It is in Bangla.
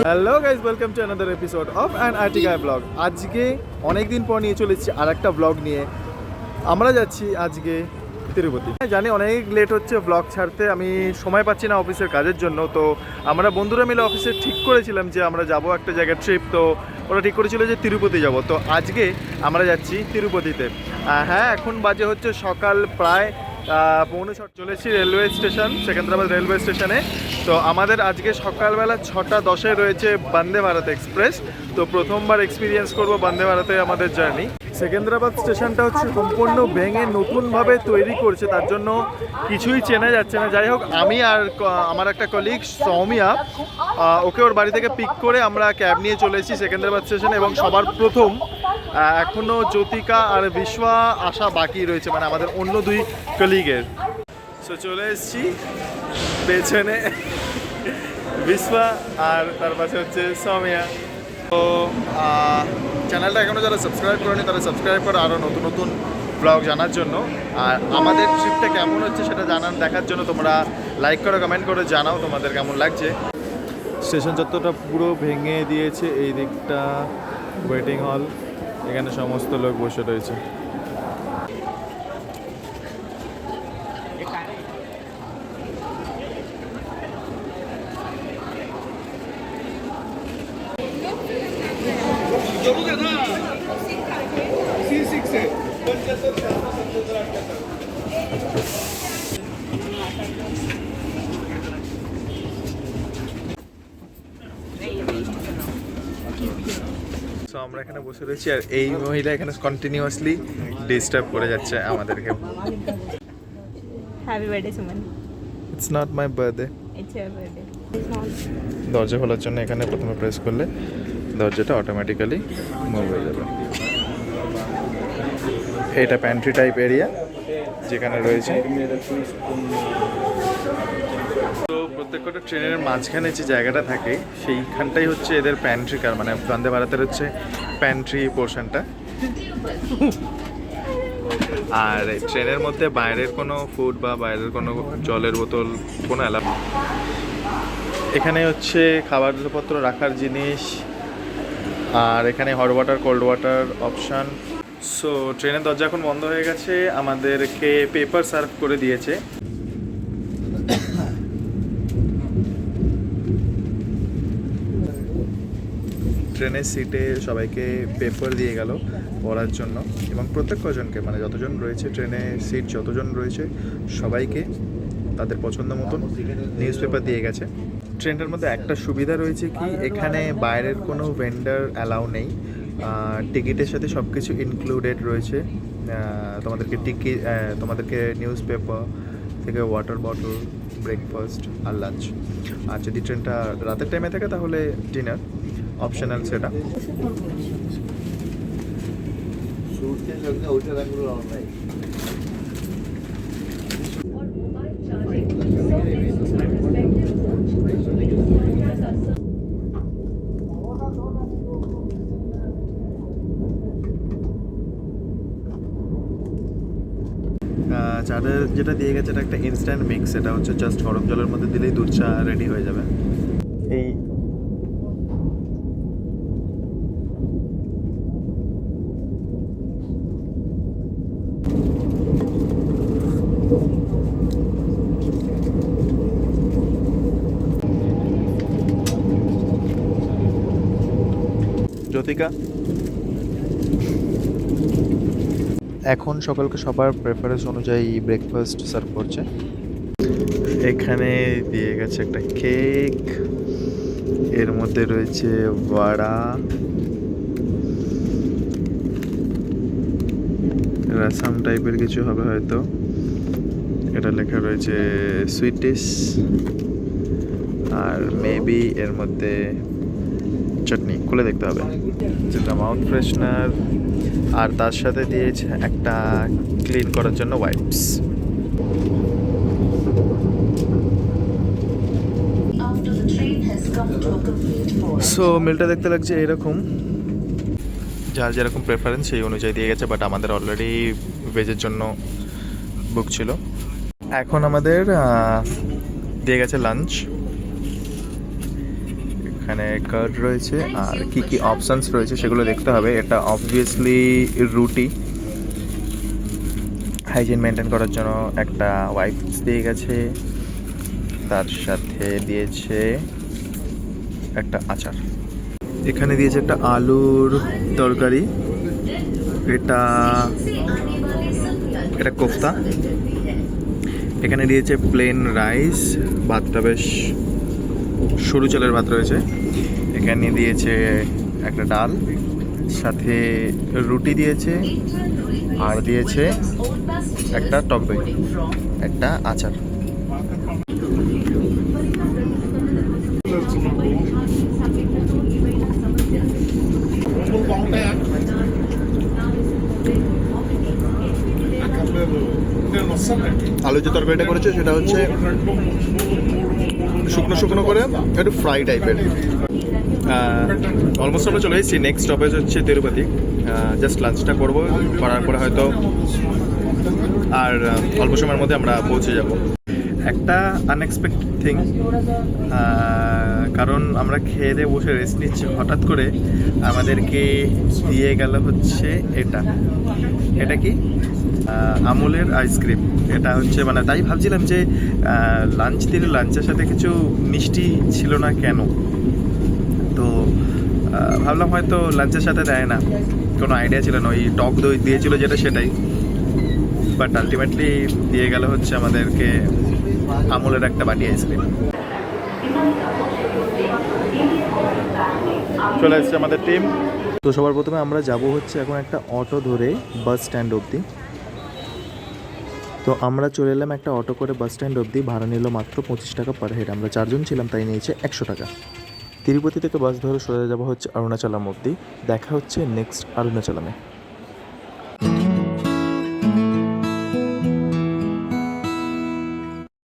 Hello guys, welcome to another episode of an আর্টিকায় ব্লগ। আজকে অনেক দিন পর নিয়ে চলেছি আর একটা ব্লগ নিয়ে। আমরা যাচ্ছি আজকে তিরুপতি। জানি অনেক লেট হচ্ছে ব্লগ ছাড়তে, আমি সময় পাচ্ছি না অফিসের কাজের জন্য। তো আমরা বন্ধুরা মিলে অফিসে ঠিক করেছিলাম যে আমরা যাব একটা জায়গায় ট্রিপ। তো ওরা ঠিক করেছিল যে তিরুপতি যাব। তো আজকে আমরা যাচ্ছি তিরুপতিতে। হ্যাঁ, এখন বাজে হচ্ছে সকাল প্রায় 5:30। চলেছি রেলওয়ে স্টেশন, সেকেন্দ্রাবাদ রেলওয়ে স্টেশনে। তো আমাদের আজকে সকালবেলা 6:10 রয়েছে বন্দে ভারত এক্সপ্রেস। তো প্রথমবার এক্সপিরিয়েন্স করব বন্দে ভারতে আমাদের জার্নি। সেকেন্দ্রাবাদ স্টেশনটা হচ্ছে সম্পূর্ণ ভেঙে নতুনভাবে তৈরি করছে, তার জন্য কিছুই চেনা যাচ্ছে না। যাই হোক, আমি আর আমার একটা কলিগ সৌমিয়া, ওকে ওর বাড়ি থেকে পিক করে আমরা ক্যাব নিয়ে চলে এসেছি সেকেন্দ্রাবাদ স্টেশনে। এবং সবার প্রথম এখনও জ্যোতিকা আর বিশ্বা আসা বাকি রয়েছে, মানে আমাদের অন্য দুই কলিগের। সো চলে এসেছি, পেছনে বিশ্বা আর তার পাশে হচ্ছে সৌমিয়া। তো চ্যানেলটা এখনও যারা সাবস্ক্রাইব করেনি তারা সাবস্ক্রাইব করে আরও নতুন নতুন ব্লগ জানার জন্য। আর আমাদের ট্রিপটা কেমন হচ্ছে সেটা দেখার জন্য তোমরা লাইক করো, কমেন্ট করে জানাও তোমাদের কেমন লাগছে। স্টেশন চত্বরটা পুরো ভেঙে দিয়েছে। এই দিকটা ওয়েটিং হল, এখানে সমস্ত লোক বসে রয়েছে। সো আমরা এখানে বসে রয়েছি আর এই মহিলা এখানে কন্টিনিউয়াসলি ডিস্টার্ব করে যাচ্ছে আমাদেরকে। Happy birthday Suman. It's not my birthday. It's your birthday. দরজা খোলার জন্য এখানে প্রথমে প্রেস করলে দরজাটা অটোমেটিক্যালি মুভ হয়ে যাবে। এটা প্যান্ট্রি টাইপ এরিয়া যেখানে রয়েছে। তো প্রত্যেকটা ট্রেনের মাঝখানে যে জায়গাটা থাকে সেইখানটাই হচ্ছে এদের প্যান্ট্রি কার, মানে বন্দে ভারতের হচ্ছে প্যান্ট্রি পোর্শনটা। আর ট্রেনের মধ্যে বাইরের কোনো ফুড বা বাইরের কোনো জলের বোতল কোনো অ্যালাউ। এখানে হচ্ছে খাবারপত্র রাখার জিনিস, আর এখানে hot water cold water option. So ট্রেনের দরজা এখন বন্ধ হয়ে গেছে, আমাদেরকে পেপার সার্ভ করে দিয়েছে। ট্রেনের সিটে সবাইকে পেপার দিয়ে গেল পড়ার জন্য, এবং প্রত্যেক কজনকে, মানে যতজন রয়েছে ট্রেনে সিট যতজন রয়েছে সবাইকে তাদের পছন্দ মতন নিউজ পেপার দিয়ে গেছে। ট্রেনটার মধ্যে একটা সুবিধা রয়েছে কি, এখানে বাইরের কোনো ভেন্ডার অ্যালাউ নেই। টিকিটের সাথে সব কিছু ইনক্লুডেড রয়েছে। তোমাদেরকে নিউজ পেপার থেকে ওয়াটার বটল, ব্রেকফাস্ট আর লাঞ্চ। আর যদি ট্রেনটা রাতের টাইমে থাকে তাহলে ডিনার অপশনাল সেটা। চাটা যেটা দিয়ে গেছে এটা একটা ইনস্ট্যান্ট মিক্স, এটা হচ্ছে জাস্ট গরম জলের মধ্যে দিলেই দুধ চা রেডি হয়ে যাবে। এই জ্যোতিকা এখন সকালকে সবার প্রেফারেন্স অনুযায়ী ব্রেকফাস্ট সার্ভ করছে। এখানে দিয়ে গেছে একটা কেক, এর মধ্যে রয়েছে বড়া, রাসাম টাইপের কিছু হবে হয়তো। এটা লেখা রয়েছে সুইট ডিশ, আর মেবি এর মধ্যে চাটনি, খুলে দেখতে হবে। যেটা মাউথ ফ্রেশনার, আর তার সাথে দিয়েছে একটা ক্লিন করার জন্য ওয়াইপস। সো মিলটা দেখতে লাগছে এরকম, যার যেরকম প্রেফারেন্স সেই অনুযায়ী দিয়ে গেছে, বাট আমাদের অলরেডি ভেজের জন্য বুক ছিল। এখন আমাদের দিয়ে গেছে লাঞ্চ। এখানে কার্ড রয়েছে আর কি কি অপশানস রয়েছে সেগুলো দেখতে হবে। এটা অবভিয়াসলি রুটি, হাইজিন মেনটেন করার জন্য একটা ওয়াইপস দিয়ে গেছে, তার সাথে দিয়েছে একটা আচার, এখানে দিয়েছে একটা আলুর তরকারি, এটা এটা কোফতা, এখানে দিয়েছে প্লেন রাইস, ভাতটা বেশ সরু চালের ভাত রয়েছে, এখানে দিয়েছে একটা ডাল, সাথে রুটি দিয়েছে, আর দিয়েছে একটা টক দই, একটা আচার। আলু যে তরকারিটা করেছে সেটা হচ্ছে শুকনো শুকনো করে একটু ফ্রাই টাইপের। অলমোস্ট আমরা চলে এসেছি, নেক্সট স্টপেজ হচ্ছে তিরুপতি। জাস্ট লাঞ্চটা করবো, করার পরে হয়তো আর অল্প সময়ের মধ্যে আমরা পৌঁছে যাব। একটা আনএক্সপেক্টেড থিং, কারণ আমরা খেয়ে দিয়ে বসে রেস্ট নিচ্ছি, হঠাৎ করে আমাদেরকে দিয়ে গেল হচ্ছে এটা কি আমুলের আইসক্রিম। এটা হচ্ছে মানে তাই ভাবছিলাম যে লাঞ্চ দিলে লাঞ্চের সাথে কিছু মিষ্টি ছিল না কেন, তো ভাবলাম হয়তো লাঞ্চের সাথে দেয় না, কোনো আইডিয়া ছিল না, ওই টক দই দিয়েছিল যেটা সেটাই, বাট আলটিমেটলি দিয়ে গেল হচ্ছে আমাদেরকে আমুলের একটা বাটি আইসক্রিম। চলে এসছে আমাদের টিম। তো সবার প্রথমে আমরা যাব হচ্ছে এখন একটা অটো ধরে বাস স্ট্যান্ড অবধি। তো আমরা চলে এলাম একটা অটো করে বাস স্ট্যান্ড অবধি, ভাড়া নিল মাত্র 25 টাকা পার হেড। আমরা 4 জন ছিলাম, তাই নিয়েছে 100 টাকা। তিরুপতি থেকে বাস ধরে সোজা যাবো হচ্ছে অরুণাচলাম অবধি। দেখা হচ্ছে নেক্সট অরুণাচলামে।